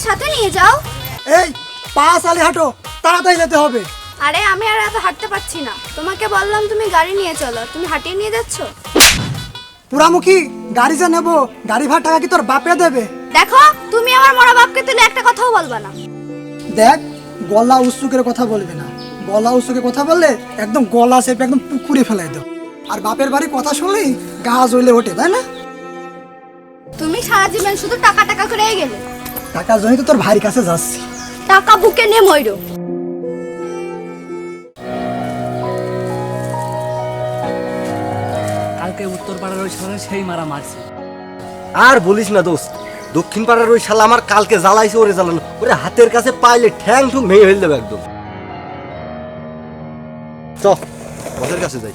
সাথে নিয়ে যাও। এই পা চালে হাঁটো, তাড়াতাড়ি যেতে হবে। আরে আমি আর এত হাঁটতে পারছি না, তোমাকে বললাম তুমি গাড়ি নিয়ে চলো, তুমি হাঁটিয়ে নিয়ে যাচ্ছ। পুরামুখী গাড়ি যে নেবো, গাড়ি ভাড়া টাকা কি তোর বাপে দেবে? দেখো তুমি আমার মরা বাপকে তুলে একটা কথাও বলবা না। দেখ, গলা উৎসুকের কথা বলবি না। গলা উৎসুকের কথা বললে একদম গলা চেপে একদম পুকুরে ফেলাই দাও। আর বাপের বাড়ি কথা শুনলেই গা জ্বলে ওঠে, তাই না? তুমি সারা জীবন শুধু টাকা টাকা করেই গেলে। টাকার জন্যই তো তোর ভাইয়ের কাছে যাচ্ছি। টাকা বুকে নিয়ে মইরো। কালকে উত্তর পাড়ার ওই শহরে সেই মারা মারছে। আর বলিস না দোস্ত, দক্ষিণ পাড়ার ওই শালা আমার কালকে জ্বালাইছে, ওরে জ্বালানো, ওরে হাতের কাছে পাইলে ঠ্যাং ঠুং ভেঙে ফেল দেবে একদম। চ বসের কাছে যাই।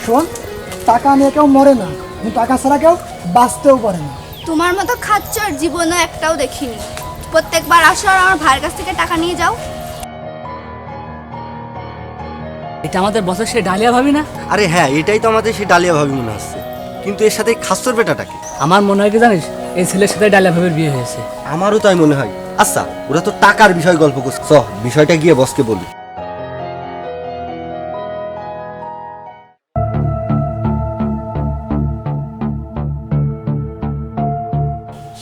শোন, টাকা নিয়ে কেউ মরে না, কিন্তু টাকা ছাড়া কেউ বাঁচতেও পারে না। তোমার মতো খাচ্চর জীবনে একটাও দেখিনি। প্রত্যেকবার আসো আর আমার ভাইয়ের কাছ থেকে টাকা নিয়ে যাও। এটা আমাদের বসের সেই ডালিয়া ভাবি না? আরে হ্যাঁ, এটাই তো আমাদের সেই ডালিয়া ভাবি মনে হচ্ছে, কিন্তু এর সাথে খাস্তর বেটাটাকে। আমার মনে হয় কি জানিস, এই ছেলের সাথে ডালিয়া ভাবির বিয়ে হয়েছে। আমারও তাই মনে হয়। আচ্ছা, ওরা তো টাকার বিষয় গল্প করছে, চ বিষয়টা গিয়ে বসকে বলি।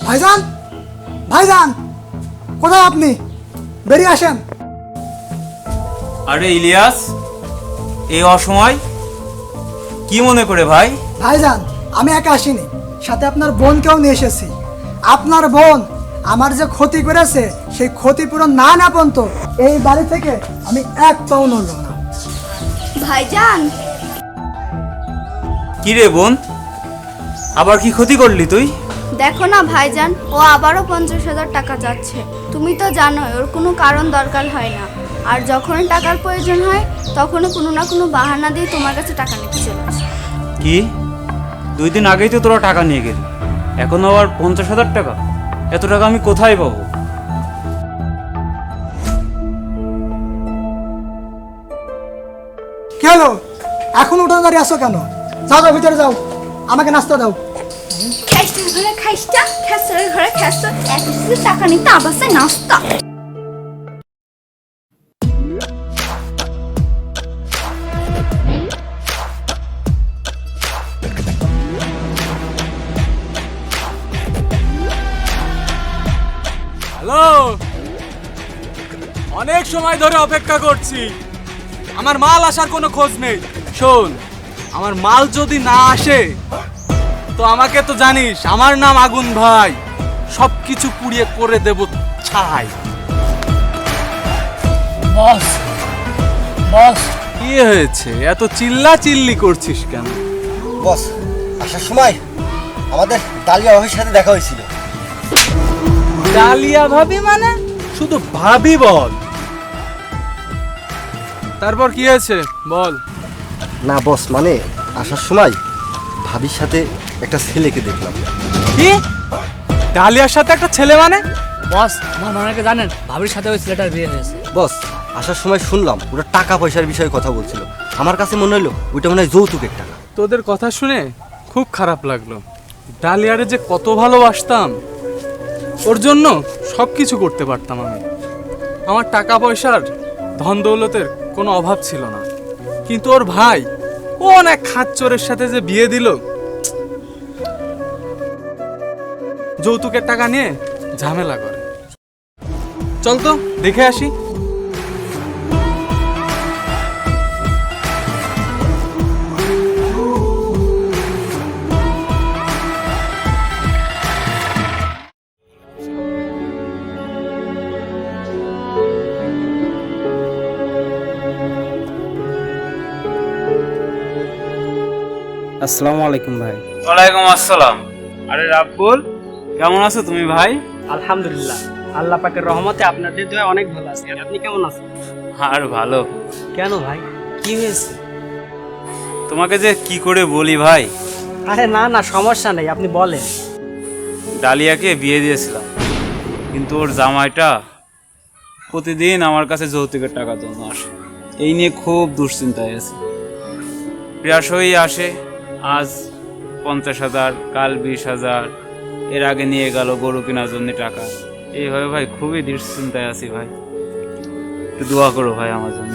ভাইজান, ভাইজান, কোথায় আপনি? বেরিয়ে আসেন। আরে ইলিয়াস, এই অসময় কি মনে করে ভাই? ভাইজান, আমি একা আসিনি, সাথে আপনার বোনকেও নিয়ে এসেছি। আপনার বোন আমার যে ক্ষতি করেছে, সেই ক্ষতিপূরণ না না পর্যন্ত এই বাড়ি থেকে আমি এক পাও নড়ব না। ভাইজান, কি রে বোন, আবার কি ক্ষতি করলি তুই? দেখো না ভাইজান, ও আবারও 50,000 টাকা চাচ্ছে। তুমি তো জানো ওর কোনো কারণ দরকার হয় না, আর যখন টাকার প্রয়োজন হয় তখনও কোনো না কোনো বাহানা দিয়ে তোমার কাছে টাকা নিতে চলে আসে। কি 2 দিন আগেই তো তোরা টাকা নিয়ে গেলি, এখন আবার 50,000 টাকা? এত টাকা আমি কোথায় পাবো? কি হলো, এখন উঠে দাঁড়িয়ে আসো কেন? যাও যাও, ভিতরে যাও, আমাকে নাস্তা দাও। খাইস্টার ঘরে খাইস্টা, খেসারের ঘরে খেস্তা, এক টাকা নিতে আবাসে নাস্তা। হ্যালো, অনেক সময় ধরে অপেক্ষা করছি, আমার মাল আসার কোনো খোঁজ নেই। শোন, আমার মাল যদি না আসে তো আমাকে তো জানিস, আমার নাম আগুন ভাই, সবকিছু পুড়িয়ে করে দেব ছাই। বস, বস, কি হয়েছে, এত চিল্লা চিল্লি করছিস কেন? বস, আসার সময় আমাদের ডালিয়া ভাবির সাথে দেখা হয়েছিল। ডালিয়া ভাবি মানে? শুধু ভাবি বল। তারপর কি হয়েছে বল। না বস, মানে আসার সময় ভাবির সাথে একটা ছেলেকে দেখলাম। কি ডালিয়ার সাথে একটা ছেলে মানে? বস, আমার মনে হয় কি জানেন, ভাবির সাথে ওই ছেলেটার বিয়ে হয়েছে। বস, আসার সময় শুনলাম ওরা টাকা পয়সার বিষয়ে কথা বলছিল। আমার কাছে মনে হলো ওইটা মনে হয় যৌতুকের টাকা। তোদের কথা শুনে খুব খারাপ লাগলো। ডালিয়ারে যে কত ভালোবাসতাম, ওর জন্য সব কিছু করতে পারতাম আমি। আমার টাকা পয়সার ধন দৌলতের কোনো অভাব ছিল না, কিন্তু ওর ভাই ও অনেক খাচ্চরের সাথে যে বিয়ে দিল, যৌতুকের টাকা নিয়ে ঝামেলা করে। চল তো দেখে আসি। আসসালামু আলাইকুম ভাই। ওয়ালাইকুম আসসালাম। আরে রাব্বুল, কেমন আছো তুমি ভাই? আলহামদুলিল্লাহ, আল্লাহ পাকের রহমতে আপনাদের দোয়া অনেক ভালো আছি। আপনি কেমন আছেন? আর ভালো। কেন ভাই, কি হয়েছে? তোমাকে যে কি করে বলি ভাই, আরে না না, সমস্যা নেই, আপনি বলেন। ডালিয়াকে বিয়ে দিয়েছিলাম, কিন্তু ওর জামাইটা প্রতিদিন আমার কাছে যৌতুকের টাকার জন্য আসে। এই নিয়ে খুব দুশ্চিন্তায় আছে। প্রায়শই আসে, আজ 50,000, কাল 20,000, এর আগে নিয়ে গেল গরু কেনার জন্য টাকা। এইভাবে ভাই খুবই দুশ্চিন্তায় আছি ভাই, একটু দোয়া করো ভাই আমার জন্য।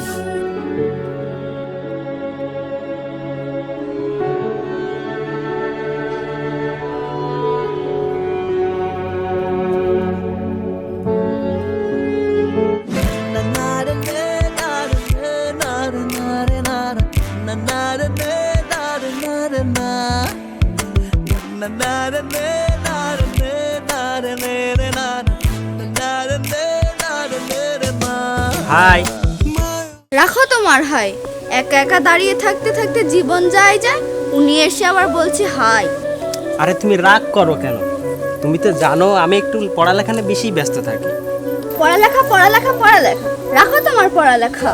হাই, রাখো তোমার হাই, একা একা দাঁড়িয়ে থাকতে থাকতে জীবন যায় যায়, উনি এসে আবার বলছে হাই। আরে তুমি রাগ করো কেন? তুমি তো জানো আমি একটু পড়ালেখা নিয়ে বেশি ব্যস্ত থাকি। পড়ালেখা পড়ালেখা পড়ালেখা, রাখো তোমার পড়ালেখা।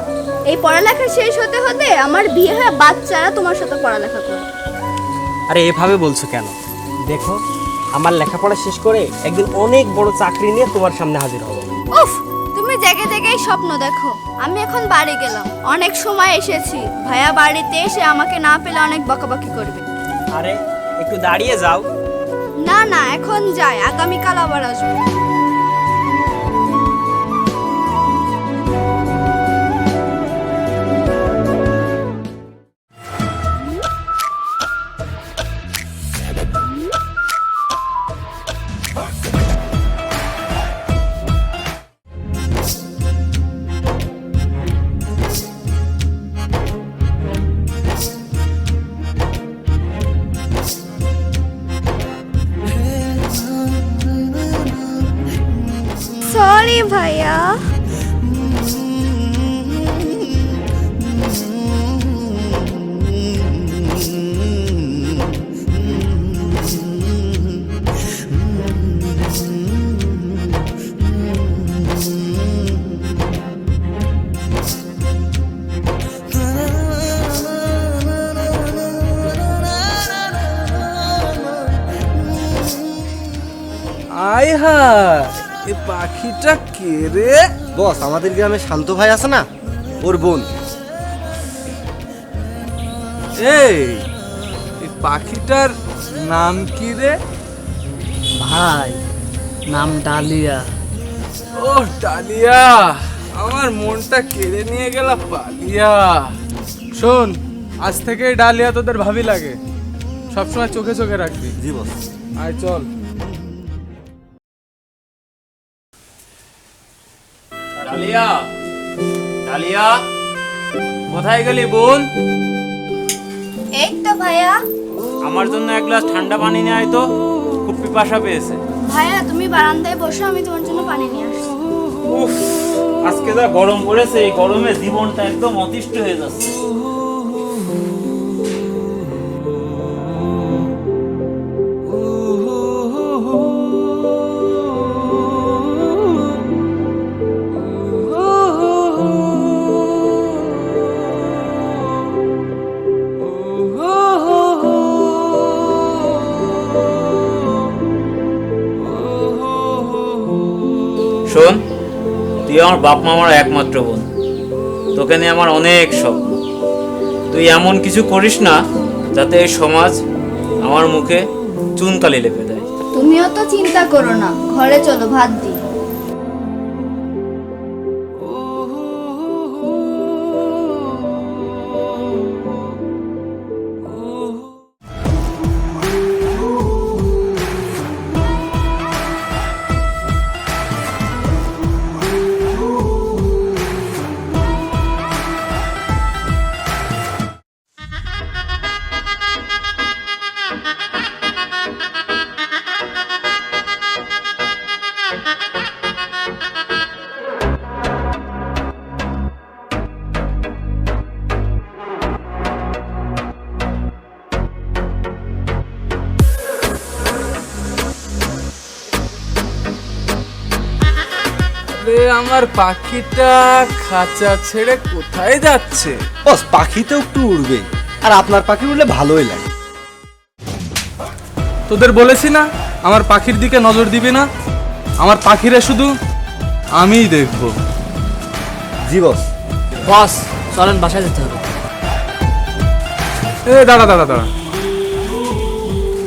এই পড়ালেখা শেষ হতে হতে আমার বিয়ে হয়ে বাচ্চারা তোমার সাথে পড়ালেখা করে। আরে এভাবে বলছো কেন? দেখো, আমার লেখাপড়া শেষ করে একদিন অনেক বড় চাকরি নিয়ে তোমার সামনে হাজির হব। উফ, তুমি জেগে জেগেই স্বপ্ন দেখো। আমি এখন বাড়ি গেলাম, অনেক সময় এসেছি। ভাইয়া বাড়িতে এসে আমাকে না পেলে অনেক বকাবকি করবে। আরে একটু দাঁড়িয়ে যাও। না না, এখন যাই, আগামীকাল আবার আসবো। সরি ভাইয়া। আয় হায়, এ পাখিটা কে রে? বস, আমাদের গ্রামে শান্ত ভাই আছে না, ওর বোন। এই পাখিটার নাম কি রে? ভাই, নাম ডালিয়া। ও ডালিয়া, আমার মনটা কেড়ে নিয়ে গেল পালিয়া। শোন, আজ থেকে ডালিয়া তোদের ভাবি লাগে, সবসময় চোখে চোখে রাখবি। জি বস। আয় চল। ডালিয়া, ডালিয়া, কোথায় গেলি বোন? এই তো ভাইয়া। আমার জন্য এক গ্লাস ঠান্ডা পানি নিয়ে আয় তো, খুব পিপাসা পেয়েছে। ভাইয়া তুমি বারান্দায় বসো, আমি তোমার জন্য পানি নিয়ে আসছি। উফ, আজকে যা গরম পড়েছে, এই গরমে জীবনটা একদম অতিষ্ঠ হয়ে যাচ্ছে। শোন, তুই আমার বাপ মামার একমাত্র বোন, তোকে নিয়ে আমার অনেক স্বপ্ন। তুই এমন কিছু করিস না যাতে এই সমাজ আমার মুখে চুনকালি লেপে দেয়। তুমিও তো চিন্তা করো না, ঘরে চলো ভাত দিই। রে, আমার পাখিটা খাঁচা ছেড়ে কোথায় যাচ্ছে? বস, পাখি তো একটু উড়বে, আর আপনার পাখি উড়লে ভালোই লাগে। তোদের বলেছি না আমার পাখির দিকে নজর দিবি না। আমার পাখিরা শুধু আমিই দেখবো। জি বস। বস চলেন বাসায় যেতে হবে। এ দাঁড়া দাঁড়া দাঁড়া,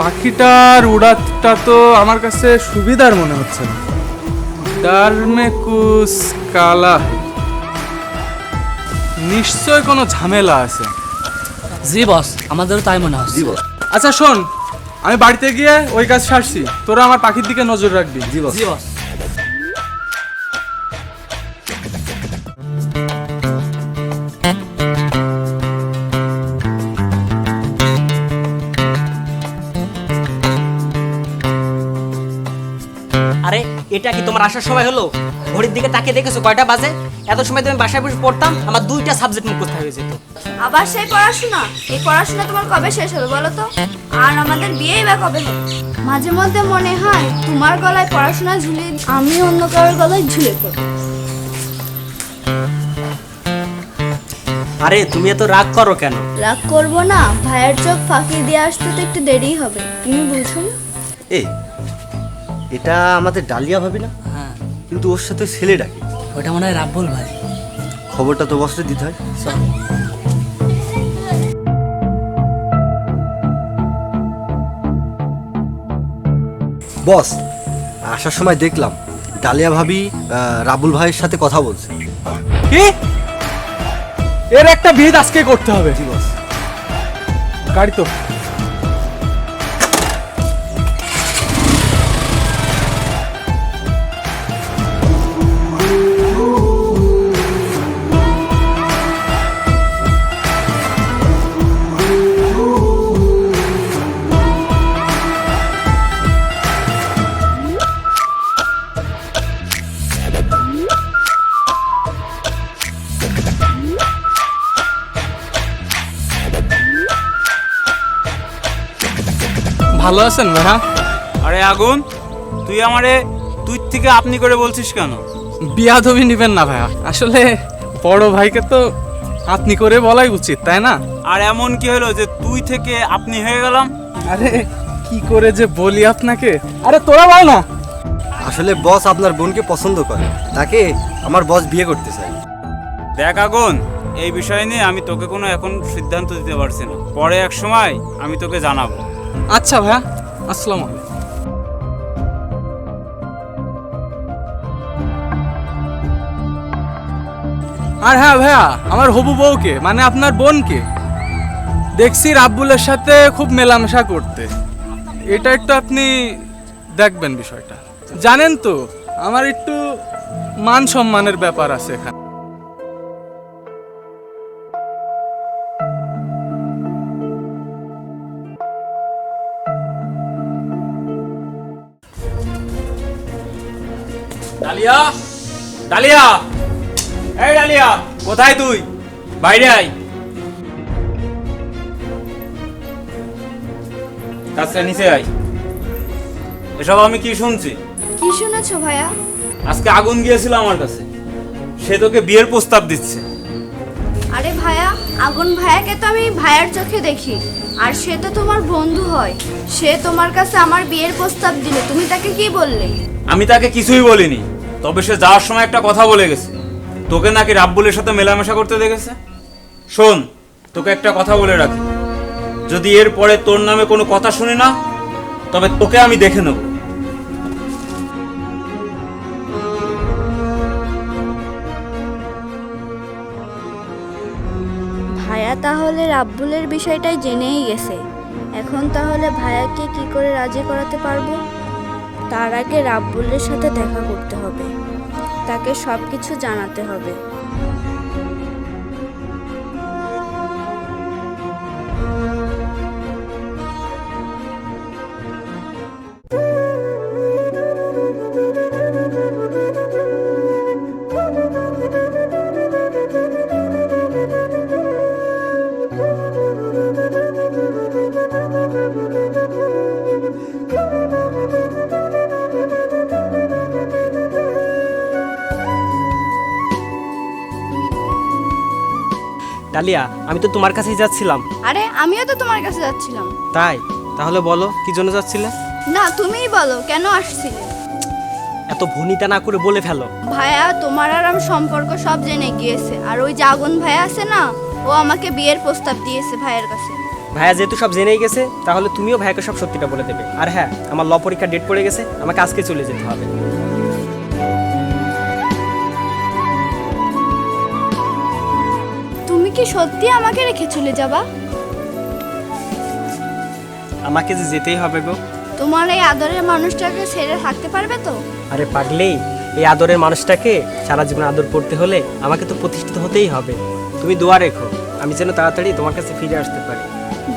পাখিটার উড়াতটা তো আমার কাছে সুবিধার মনে হচ্ছে না। ডার মে কুছ কালা है। নিশ্চয় কোনো ঝামেলা আছে। জি বস, আমাদেরও তাই মনে হচ্ছে। জি বস। আচ্ছা শোন, আমি বাড়িতে গিয়ে ওই কাজ সারছি, তোরা আমার পাখির দিকে নজর রাখবি। জি বস। জি বস। আরে এটা কি তোমার আসার সময় হলো? ঘড়ির দিকে তাকিয়ে দেখেছো কয়টা বাজে? এত সময় তুমি বাসায় বসে পড়তাম, আমার 2টা সাবজেক্ট মুখস্থ হয়ে যেত। আবার সেই পড়াশোনা? এই পড়াশোনা তোমার কবে শেষ হবে বলো তো? আর আমাদের বিয়েই বা কবে হবে? মাঝে মধ্যে মনে হয় তোমার গলায় পড়াশোনা ঝুলিয়ে আমি অন্য কারোর গলায় ঝুলে পড়ব। আরে তুমি এত রাগ করো কেন? রাগ করবো না, ভাইয়ের চোখ ফাঁকি দিয়ে আসতে তো একটু দেরি হবে, তুমি বুঝো না? এই এটা আমাদের ডালিয়া ভাবি না? হ্যাঁ, কিন্তু ওর সাথে ছেলে ডাকি। ওটা মনে হয় রাব্বুল ভাই। খবরটা তো বসে দিতে হয়। চল। বস, আসার সময় দেখলাম ডালিয়া ভাবি রাবুল ভাইয়ের সাথে কথা বলছে। কি? এর একটা ভিত আজকে করতে হবে। জি বস। গাড়ি তো ভালো আছেন ভাইয়া? আরে আগুন, তুই আমারে তুই থেকে আপনি করে বলছিস কেন? বিয়াদবি নিবেন না ভাইয়া, আসলে বড় ভাইকে তো আপনি করে বলাই উচিত, তাই না? আর এমন কি হলো যে তুই থেকে আপনি হয়ে গেলাম? আরে কি করে যে বলি আপনাকে, আরে তোরা বল না। আসলে বস আপনার বোনকে পছন্দ করে, তাকে আমার বস বিয়ে করতে চায়। দেখ আগুন, এই বিষয় নিয়ে আমি তোকে কোনো এখন সিদ্ধান্ত দিতে পারছি না, পরে এক সময় আমি তোকে জানাবো। আচ্ছা ভাইয়া, আসসালামু আলাইকুম। আর হ্যাঁ ভাইয়া, আমার হবু বউকে মানে আপনার বোনকে দেখছি রাব্বুলের সাথে খুব মেলামেশা করতে, এটা একটু আপনি দেখবেন বিষয়টা। জানেন তো আমার একটু মান সম্মানের ব্যাপার আছে এখানে। ডালিয়া, ডালিয়া, এই ডালিয়া, কোথায় তুই? বাইরে আয়। কাজটা নিচে আয়। এসব আমি কি শুনছি? কি শুনেছো ভাইয়া? আজকে আগুন গিয়েছিল আমার কাছে, সে তোকে বিয়ের প্রস্তাব দিচ্ছে। আরে ভাইয়া, আগুন ভাইয়াকে তো আমি ভাইয়ার চোখে দেখি, আর সে তো তোমার বন্ধু হয়। সে তোমার কাছে আমার বিয়ের প্রস্তাব দিলে তুমি তাকে কি বললে? আমি তাকে কিছুই বলিনি, তবে সে যাওয়ার সময় একটা কথা বলে গেছে, তোকে নাকি রাব্বুলের সাথে মেলামেশা করতে দেখেছে। শোন, তোকে একটা কথা বলে রাখি, যদি এর পরে তোর নামে কোনো কথা শুনি না, তবে তোকে আমি দেখে নেব। ভাইয়া তাহলে রাব্বুলের বিষয়টাই জেনেই গেছে। এখন তাহলে ভাইয়াকে কি করে রাজি করাতে পারবো? তার আগে রাব্বুলের সাথে দেখা করতে হবে, তাকে সব কিছু জানাতে হবে। ডালিয়া, আমি তো তোমার কাছেই যাচ্ছিলাম। আরে আমিও তো তোমার কাছে যাচ্ছিলাম। তাই? তাহলে বলো কি জন্য যাচ্ছিলে? না, তুমিই বলো কেন আসছিলে? এত ভনিতা না করে বলে ফেলো। ভাইয়া তোমার আর আমার সম্পর্ক সব জেনে গিয়েছে, আর ওই যে আগুন ভাইয়া আছে না, ও আমাকে বিয়ের প্রস্তাব দিয়েছে ভাইয়ের কাছে। ভাইয়া যেহেতু সব জেনেই গেছে, তাহলে তুমিও ভাইয়াকে সব সত্যিটা বলে দেবে। আর হ্যাঁ, আমার ল পরীক্ষার ডেট পড়ে গেছে, আমাকে আজকে চলে যেতে হবে। তুমি কি সত্যি আমাকে রেখে চলে যাবা? আমাকে যে যেতেই হবে গো। তোমার এই আদরের মানুষটাকে ছেড়ে থাকতে পারবে তো? আরে পাগলি, এই আদরের মানুষটাকে সারা জীবন আদর করতে হলে আমাকে তো প্রতিষ্ঠিত হতেই হবে। তুমি দোয়া রেখো আমি যেন তাড়াতাড়ি তোমার কাছে ফিরে আসতে পারি।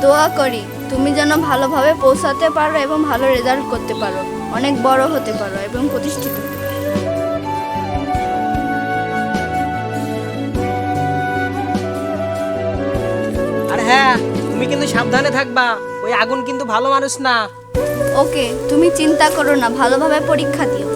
দোয়া করি তুমি যেন ভালোভাবে পৌঁছাতে পারো এবং ভালো রেজাল্ট করতে পারো, অনেক বড় হতে পারো এবং প্রতিষ্ঠিত। আর হ্যাঁ, তুমি কিন্তু সাবধানে থাকবা, ওই আগুন কিন্তু ভালো মানুষ না। ওকে, তুমি চিন্তা করো না, ভালোভাবে পরীক্ষা দিও।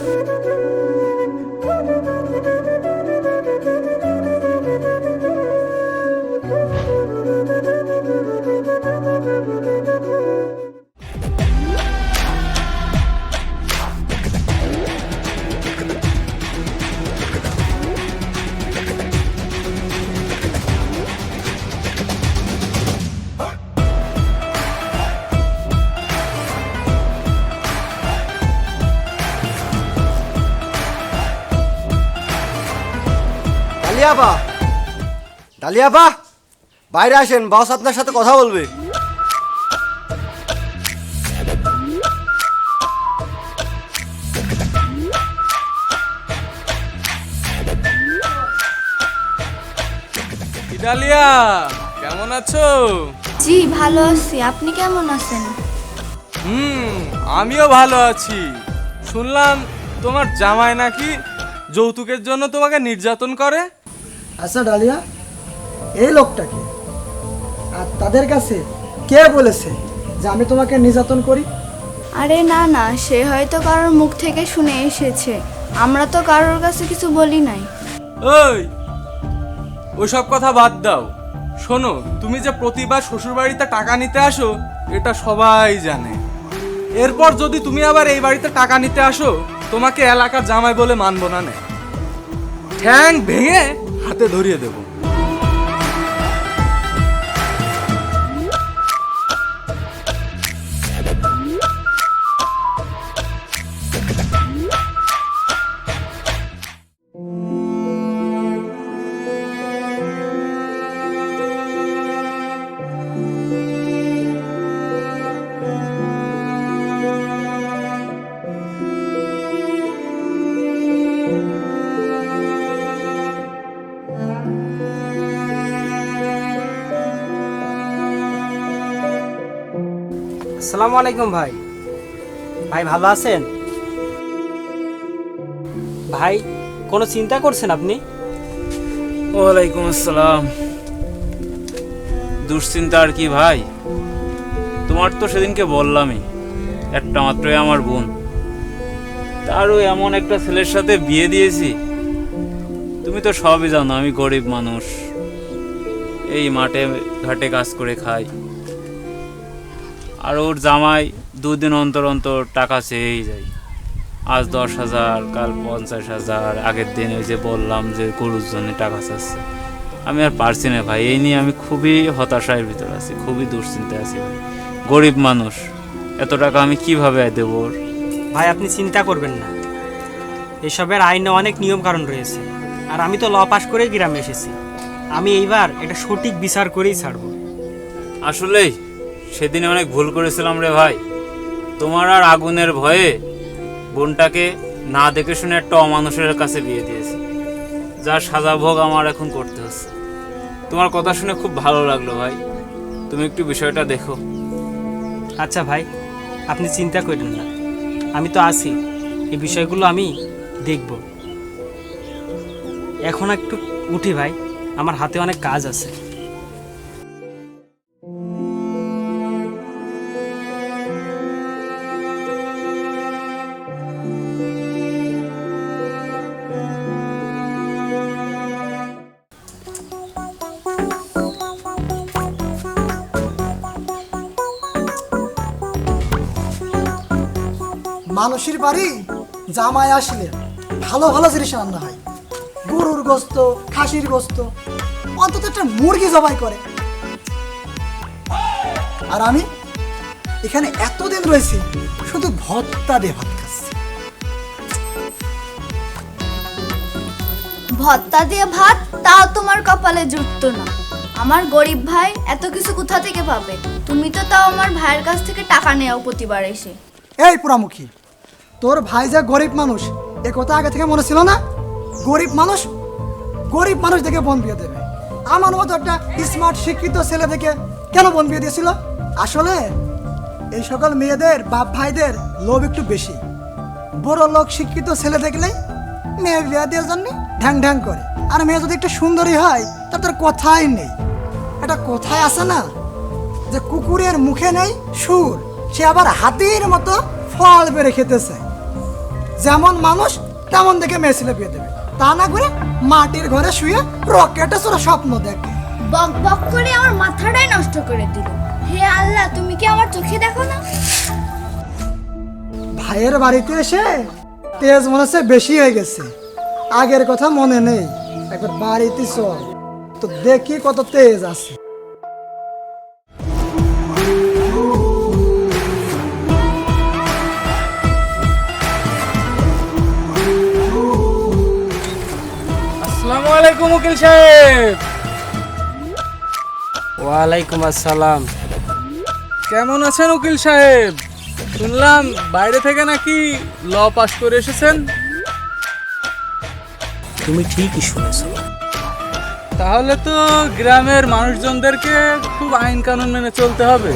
ডালিয়াপা, ডালিয়াপা, বাইরে আসেন, বস আপনার সাথে কথা বলবে। ডালিয়া, কেমন আছো? জি ভালো আছি, আপনি কেমন আছেন? আমিও ভালো আছি। শুনলাম তোমার জামাই নাকি যৌতুকের জন্য তোমাকে নির্যাতন করে। আচ্ছা ডালিয়া, এই লোকটাকে আর তাদের কাছে কে বলেছে যে আমি তোমাকে নির্যাতন করি? আরে না না, সে হয়তো কারোর মুখ থেকে শুনে এসেছে, আমরা তো কারোর কাছে কিছু বলি নাই। ওইসব কথা বাদ দাও। শোনো, তুমি যে প্রতিবার শ্বশুরবাড়িতে টাকা নিতে আসো এটা সবাই জানে। এরপর যদি তুমি আবার এই বাড়িতে টাকা নিতে আসো, তোমাকে এলাকার জামাই বলে মানবো না, ঠ্যাং ভেঙে হাতে ধরিয়ে দেবো। আসসালামু আলাইকুম ভাই। ভাই ভালো আছেন? ভাই কোনো চিন্তা করছেন আপনি? ওয়ালাইকুম আসসালাম। দুশ্চিন্তা আর কি ভাই, তোমার তো সেদিনকে বললামই, একটা মাত্রই আমার বোন, তারও এমন একটা ছেলের সাথে বিয়ে দিয়েছি। তুমি তো সবই জানো আমি গরিব মানুষ, এই মাঠে ঘাটে কাজ করে খাই। আর ওর জামাই দুদিন অন্তর অন্তর টাকা চেয়েই যায়, আজ 10,000, কাল 50,000, আগের দিন ওই যে বললাম যে গরুর জন্য টাকা চাচ্ছে। আমি আর পারছি না ভাই, এই নিয়ে আমি খুবই হতাশার ভিতর আছি, খুবই দুশ্চিন্তায় আছি ভাই। গরিব মানুষ, এত টাকা আমি কিভাবে দেবো ওর? ভাই আপনি চিন্তা করবেন না, এসবের আইনে অনেক নিয়ম কারণ রয়েছে। আর আমি তো ল পাস করেই গ্রামে এসেছি, আমি এইবার এটা সঠিক বিচার করেই ছাড়বো। আসলেই সেদিনে অনেক ভুল করেছিলাম রে ভাই। তোমার আর আগুনের ভয়ে বোনটাকে না দেখে শুনে একটা অমানুষের কাছে বিয়ে দিয়েছি, যার সাজা ভোগ আমার এখন করতে হচ্ছে। তোমার কথা শুনে খুব ভালো লাগলো ভাই, তুমি একটু বিষয়টা দেখো। আচ্ছা ভাই, আপনি চিন্তা করেন না, আমি তো আছি, এই বিষয়গুলো আমি দেখব। এখন একটু উঠি ভাই, আমার হাতে অনেক কাজ আছে। মানুষের বাড়ি জামাই আসলে ভালো ভালো জিনিস রান্না হয়, গরুর গোস্ত, খাসির গোস্ত, অন্তত একটা মুরগি জবাই করে। আর আমি এখানে এতদিন রয়েছি শুধু ভর্তা দিয়ে ভাত খাচ্ছি। ভর্তা দিয়ে ভাত, তাও তোমার কপালে জুটতো না। আমার গরিব ভাই এত কিছু কোথা থেকে পাবে? তুমি তো তাও আমার ভাইয়ের কাছ থেকে টাকা নেও প্রতিবার এসে। এই পোড়ামুখী, তোর ভাই যে গরিব মানুষ এ কথা আগে থেকে মনে ছিল না? গরিব মানুষ দেখে বোন বিয়ে দেবে। আমার মতো একটা স্মার্ট শিক্ষিত ছেলে দেখে কেন বোন বিয়ে দিয়েছিল? আসলে এই সকল মেয়েদের বাপ ভাইদের লোভ একটু বেশি। বড় লোক শিক্ষিত ছেলে দেখলেই মেয়ে বিয়ে দেওয়ার জন্য ঢ্যাং ঢ্যাং করে। আর মেয়ে যদি একটু সুন্দরী হয় তার তোর কথাই নেই। একটা কথায় আছে না যে কুকুরের মুখে নেই সুর, সে আবার হাতির মতো ফল বেড়ে খেতে চায়। যেমন মানুষ তেমন দেখে মেয়ে ছেলে বিয়ে দেবে, তা না করে মাটির ঘরে শুয়ে রকেটে চড়া স্বপ্ন দেখে। বক বক করে আমার মাথাটাই নষ্ট করে দিল। হে আল্লাহ, তুমি কি আমার চোখে দেখো না? ভাইয়ের বাড়িতে এসে তেজ মনে হচ্ছে বেশি হয়ে গেছে, আগের কথা মনে নেই। একবার বাড়িতে চল তো দেখি কত তেজ আছে। আসসালামু আলাইকুম উকিল সাহেব। ওয়ালাইকুম আসসালাম। কেমন আছেন উকিল সাহেব? শুনলাম বাইরে থেকে নাকি ল পাস করে এসেছেন। তুমি ঠিকই শুনেছো। তাহলে তো গ্রামের মানুষজনদেরকে খুব আইন কানুন মেনে চলতে হবে।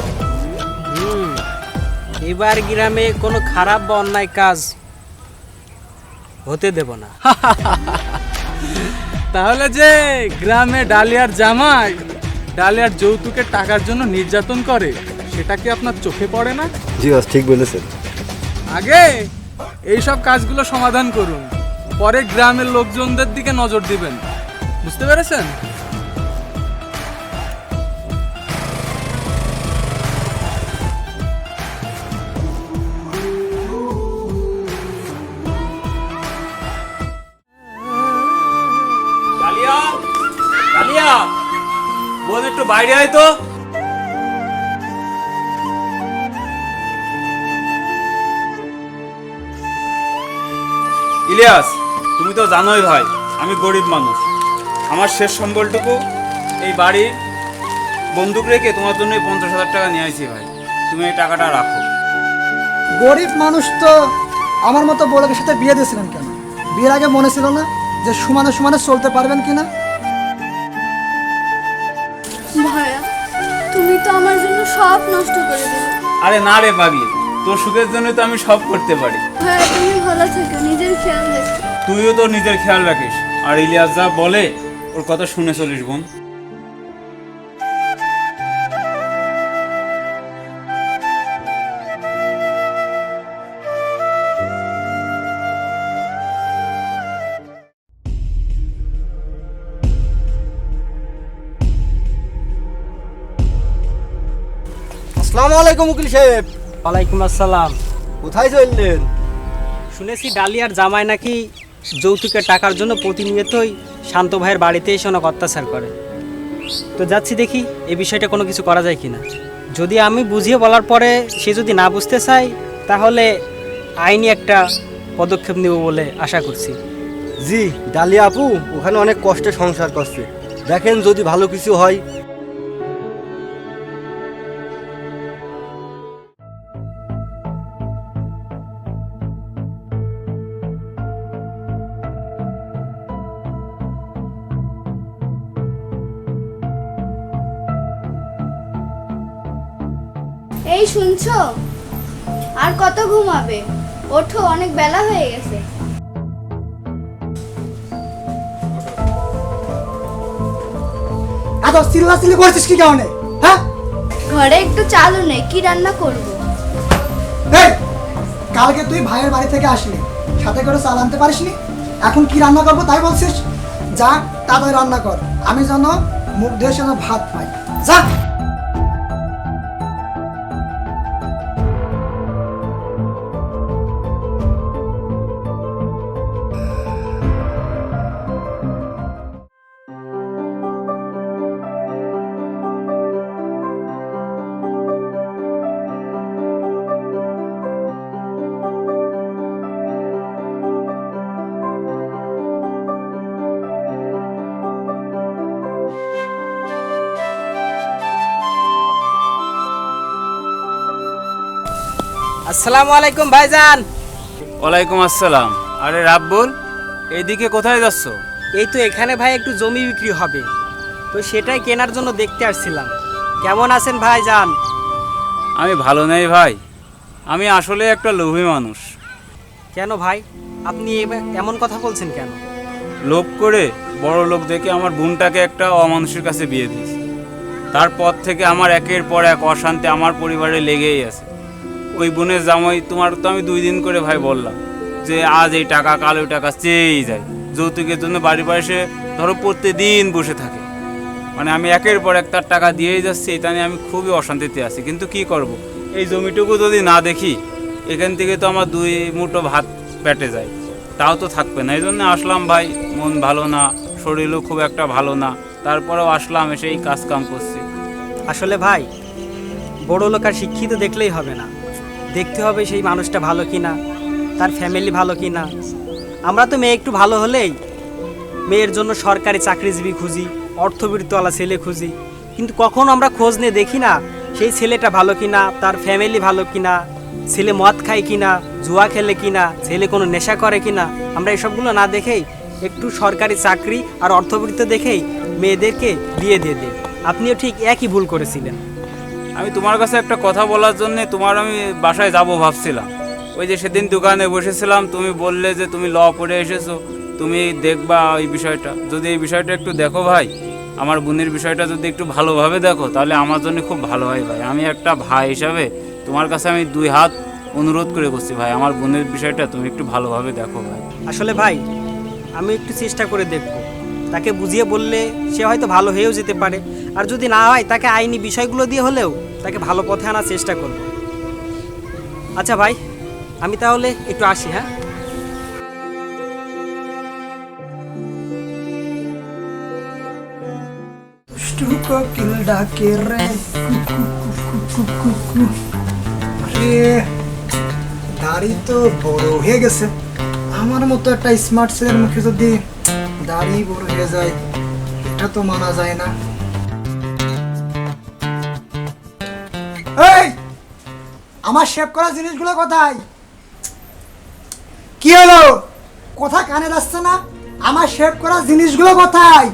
এবার গ্রামে কোনো খারাপ বা অন্যায় কাজ হতে দেব না। তাহলে যে গ্রামে ডালিয়ার জামাই ডালিয়ার যৌতুকের টাকার জন্য নির্যাতন করে, সেটা কি আপনার চোখে পড়ে না? জি বস, ঠিক বলেছেন। আগে এইসব কাজগুলো সমাধান করুন, পরে গ্রামের লোকজনদের দিকে নজর দিবেন। বুঝতে পেরেছেন? ডালিয়া, ডালিয়া, বোন একটু বাইরে আয় তো। ইলিয়াস, তুমি তো জানোই ভাই আমি গরিব মানুষ। আমার শেষ সম্বলটুকু এই বাড়ির বন্দুক রেখে তোমার জন্য 50,000 টাকা নিয়ে আসি ভাই। তুমি এই টাকাটা রাখো। গরিব মানুষ তো আমার মতো বড়লোকের সাথে বিয়ে দিয়েছিলেন কেন? বিয়ের আগে মনে ছিল না যে সমানে সমানে চলতে পারবেন কিনা? ভাইয়া, তুমি তো আমার জন্য সব নষ্ট করে দিলে। আরে না রে পাগলি, তোর সুখের জন্য তো আমি সব করতে পারি। ভাইয়া, তুমি ভালো থেকো, নিজের খেয়াল রেখো। তুইও তোর নিজের খেয়াল রাখিস, আর ইলিয়াস যা বলে ওর কথা শুনে চলিস বোন। আসসালামু আলাইকুম উকিল সাহেব। ওয়ালাইকুম আসসালাম। কোথায় চললেন? শুনেছি ডালিয়ার জামাই নাকি যৌতুকের টাকার জন্য প্রতিনিয়তই শান্ত ভাইয়ের বাড়িতে এসে অনেক অত্যাচার করে। তো যাচ্ছি দেখি এই বিষয়টা কোনো কিছু করা যায় কিনা। যদি আমি বুঝিয়ে বলার পরে সে যদি না বুঝতে চায় তাহলে আইনি একটা পদক্ষেপ নেব বলে আশা করছি। জি, ডালিয়া আপু ওখানে অনেক কষ্টে সংসার করছে, দেখেন যদি ভালো কিছু হয়। এই শুনছো? আর কত ঘুমাবে? ওঠো, অনেক বেলা হয়ে গেছে। এত চিল্লাচিল্লি করছিস কি কারণে? হ্যাঁ, ঘরে একটু চালও নেই, কি রান্না করব? এই কালকে তুই ভাইয়ের বাড়ি থেকে আসলি, সাথে করে চাল আনতে পারিসনি। এখন কি রান্না করবো তাই বলছিস? যা তাড়াতাড়ি রান্না কর, আমি যেন মুখ ধুয়ে যেন ভাত পাই। যা। আসসালামু আলাইকুম ভাইজান। ওয়ালাইকুম আসসালাম। আরে রাব্বুল, এইদিকে কোথায় যাচ্ছ? এই তো এখানে ভাই একটু জমি বিক্রি হবে, তো সেটাই কেনার জন্য দেখতে আসছিলাম। কেমন আছেন ভাইজান? আমি ভালো নেই ভাই, আমি আসলে একটা লোভী মানুষ। কেন ভাই, আপনি এমন কথা বলছেন কেন? লোভ করে বড় লোক দেখে আমার বোনটাকে একটা অমানুষের কাছে বিয়ে দিয়েছি। তারপর থেকে আমার একের পর এক অশান্তি আমার পরিবারে লেগেই আছে। ওই বোনের জামাই তোমার তো আমি 2 দিন করে ভাই বললাম যে আজ এই টাকা কাল ওই টাকা চেয়েই যায়, যৌতুকের জন্য বাড়ি এসে ধরো প্রতিদিন বসে থাকে। মানে আমি একের পর এক তার টাকা দিয়েই যাচ্ছি, এটা নিয়ে আমি খুবই অশান্তিতে আছি। কিন্তু কি করব, এই জমিটুকু যদি না দেখি এখান থেকে তো আমার 2 মুঠো ভাত পেটে যায়, তাও তো থাকবে না। এই জন্য আসলাম ভাই, মন ভালো না, শরীরও খুব একটা ভালো না, তারপরেও আসলাম, এসে এই কাজ কাম করছি। আসলে ভাই, বড় লোক আর শিক্ষিত দেখলেই হবে না, দেখতে হবে সেই মানুষটা ভালো কিনা, তার ফ্যামিলি ভালো কিনা। আমরা তো মেয়ে একটু ভালো হলেই মেয়ের জন্য সরকারি চাকরিজীবী খুঁজি, অর্থবিত্তওয়ালা ছেলে খুঁজি, কিন্তু কখনো আমরা খোঁজ নিয়ে দেখি না সেই ছেলেটা ভালো কিনা, তার ফ্যামিলি ভালো কিনা, ছেলে মদ খায় কিনা, জুয়া খেলে কিনা, ছেলে কোনো নেশা করে কিনা। আমরা এসবগুলো না দেখেই একটু সরকারি চাকরি আর অর্থবিত্ত দেখেই মেয়েদেরকে বিয়ে দিয়ে দিই। আপনিও ঠিক একই ভুল করেছিলেন। আমি তোমার কাছে একটা কথা বলার জন্য তোমার আমি বাসায় যাব ভাবছিলাম। ওই যে সেদিন দোকানে বসেছিলাম, তুমি বললে যে তুমি ল পড়ে এসেছো, তুমি দেখবা এই বিষয়টা। যদি এই বিষয়টা একটু দেখো ভাই, আমার বোনের বিষয়টা যদি একটু ভালোভাবে দেখো, তাহলে আমার জন্য খুব ভালো হয় ভাই। আমি একটা ভাই হিসাবে তোমার কাছে আমি 2 হাত অনুরোধ করে বসছি ভাই, আমার বোনের বিষয়টা তুমি একটু ভালোভাবে দেখো ভাই। আসলে ভাই, আমি একটু চেষ্টা করে দেখব, তাকে বুঝিয়ে বললে সে হয়তো ভালো হয়েও যেতে পারে, আর যদি না হয় তাকে আইনি বিষয়গুলো দিয়ে হলেও তাকে ভালো পথে আনার চেষ্টা করব। আচ্ছা ভাই, আমি তাহলে একটু আসি। হ্যাঁ, দুষ্টু কোকিল ডাকে রে, আরে দাড়ি তো বড় হয়ে গেছে। আমার মতো একটা স্মার্ট ছেলের মুখে যদি দাড়ি বড় হয়ে যায়, এটা তো মানা যায় না। এই, আমার শেভ করা জিনিসগুলো কোথায়? কি হলো, কথা কানে যাচ্ছে না? আমার শেভ করা জিনিসগুলো কোথায়?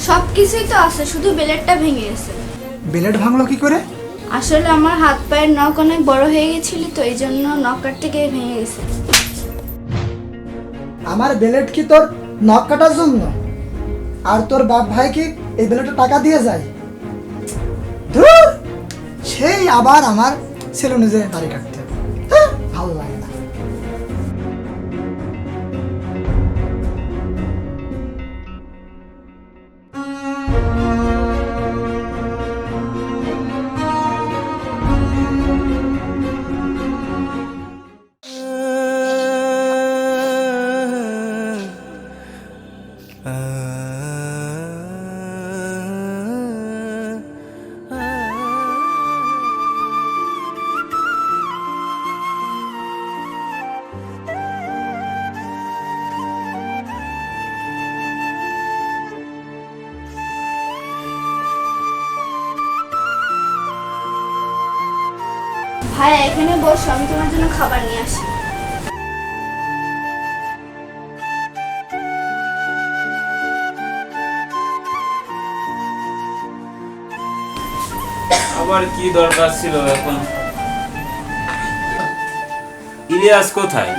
সব কিছুই তো আছে, শুধু বেলেটটা ভেঙে গেছে। ব্লেড ভাঙলো কি করে? আসলে আমার হাত পায়ের নখ অনেক বড় হয়ে গেছিল, তো এই জন্য নখ কাটতে গিয়ে ভেঙে গেছে। আমার ব্লেড কি তোর নখ কাটার জন্য? আর তোর বাপ ভাই কি এই ব্লেডে টাকা দিয়ে যায়? ধুর, সেই আবার আমার সেলুনে যে দাড়ি কাটতে হবে। হ্যাঁ, ভালো লাগে না। ভাই এখানে বসো, আমি তোমার জন্য খাবার নিয়ে আসি। আবার কি দরকার ছিল এখন? ইলিয়াস কোথায়?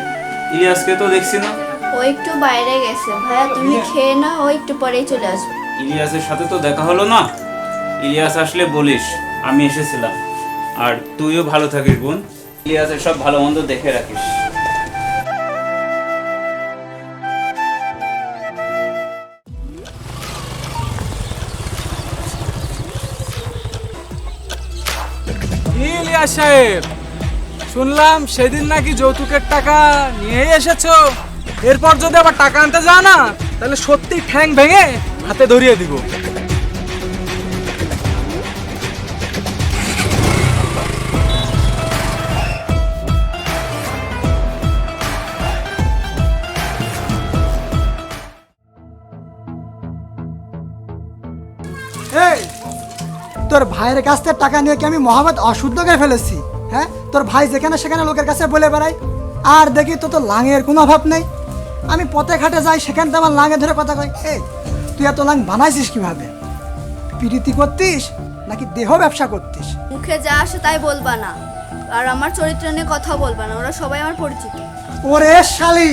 ইলিয়াসকে তো দেখছি না। ও একটু বাইরে গেছে। ভাইয়া তুমি খেয়ে না, ও একটু পরেই চলে আসবে। ইলিয়াসের সাথে তো দেখা হলো না। ইলিয়াস আসলে বলিস আমি এসেছিলাম। আর তুইও ভালো থাকিস বোন, ইলিয়াসের সব ভালো মন্দ দেখে রাখিস। ইলিয়াস সাহেব, শুনলাম সেদিন নাকি যৌতুকের টাকা নিয়েই এসেছো। এরপর যদি আবার টাকা আনতে যাও না, তাহলে সত্যি ঠ্যাং ভেঙে হাতে ধরিয়ে দিব। এই, তোর ভাইয়ের কাছ থেকে টাকা নিয়ে কি আমি মহাবত অশুদ্ধ করে ফেলেছি? হ্যাঁ, তোর ভাই যেখানে সেখানে লোকের কাছে বলে বেড়ায়, আর দেখি তো তোর লাঙের কোনো অভাব নেই। আমি পথে ঘাটে যাই, সেখান থেকে আমার লাঙে ধরে কথা কই, এই তুই এত লাং বানাইছিস কিভাবে? প্রীতি করতিস নাকি দেহ ব্যবসা করতিস? মুখে যা আসে তাই বলবা না, আর আমার চরিত্র নিয়ে কথা বলবা না, ওরা সবাই আমার পরিচিত। ওরে শালি,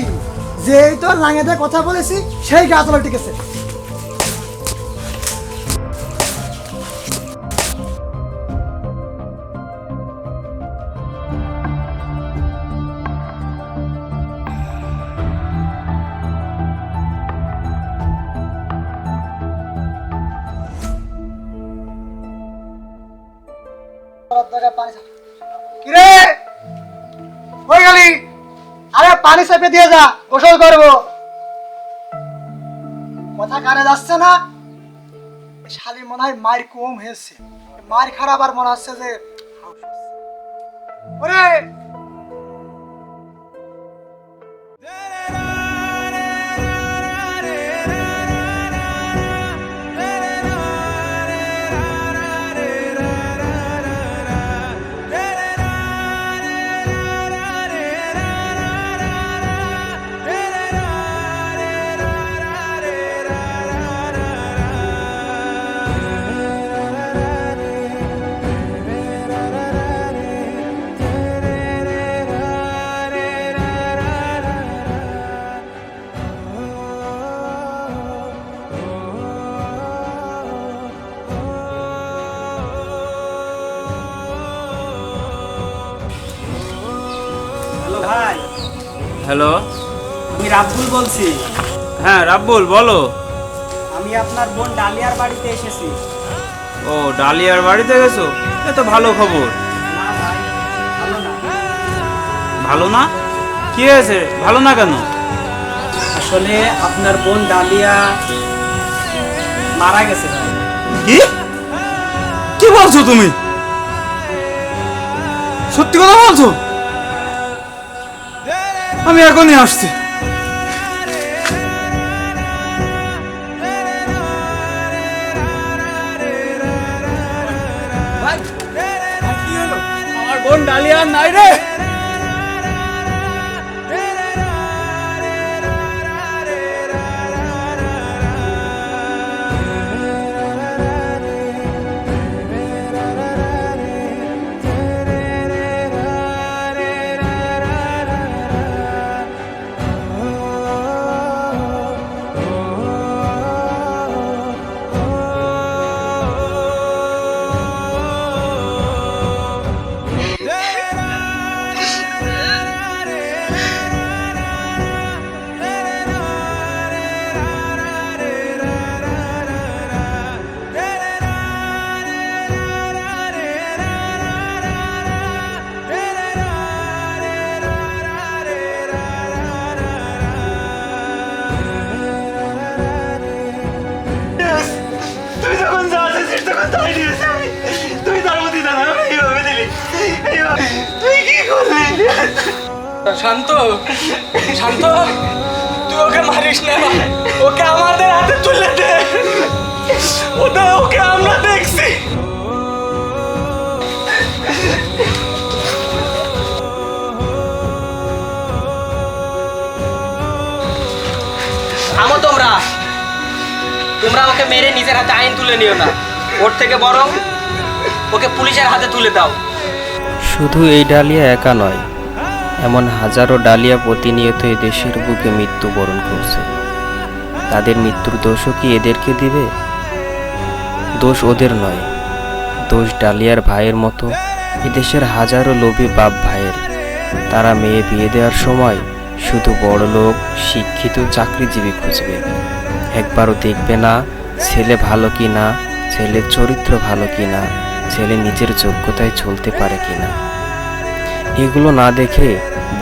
যেই তোর লাঙে দিয়ে কথা বলেছি সেই গাছ তলায় টিকেছে। কিরে কই গেলি? আরে পানি চেপে দিয়ে যা, গোসল করবো। কথা কানে যাচ্ছে না? শালি মনে হয় মার কম হয়েছে, মার খারাপ, আর মনে হচ্ছে যে ওরে হ্যালো ভাই, হ্যালো, আমি রাব্বুল বলছি। হ্যাঁ রাব্বুল বলো। আমি আপনার বোন ডালিয়ার বাড়িতে এসেছি। ও ডালিয়ার বাড়িতে গেছো, এ তো ভালো খবর। না ভাই, ভালো না। ভালো না? কি হয়েছে, ভালো না কেন? আসলে আপনার বোন ডালিয়া মারা গেছে ভাই। কি কি বলছো তুমি? সত্যি কথা বলছো? আমি এখনই আসছি। আমার বোন ডালিয়া নাই রে। শান্ত, শান্ত, তুই ওকে মারিস না, ওকে আমাদের হাতে তুলে দে। ওকে আমরা দেখছি। থামো তোমরা, তোমরা ওকে মেরে নিজের হাতে আইন তুলে নিও না, ওর থেকে বরং ওকে পুলিশের হাতে তুলে দাও। শুধু এই ডালিয়া একা নয়, এমন হাজারো ডালিয়া প্রতিনিয়ত এই দেশের বুকে মৃত্যুবরণ করছে। তাদের মৃত্যুর দোষও কি এদেরকে দিবে? দোষ ওদের নয়, দোষ ডালিয়ার ভাইয়ের মতো এদেশের হাজারো লোভী বাপ ভাইয়ের। তারা মেয়ে বিয়ে দেওয়ার সময় শুধু বড়লোক, শিক্ষিত, চাকরিজীবী খুঁজবে, একবারও দেখবে না ছেলে ভালো কি না, ছেলের চরিত্র ভালো কি না, ছেলে নিজের যোগ্যতায় চলতে পারে কি না। এগুলো না দেখে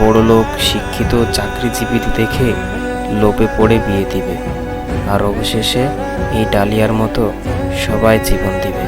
বড়লোক, শিক্ষিত, চাকরিজীবী দেখে লোভে পড়ে বিয়ে দিবে, আর অবশেষে এই ডালিয়ার মতো সবাই জীবন দিবে।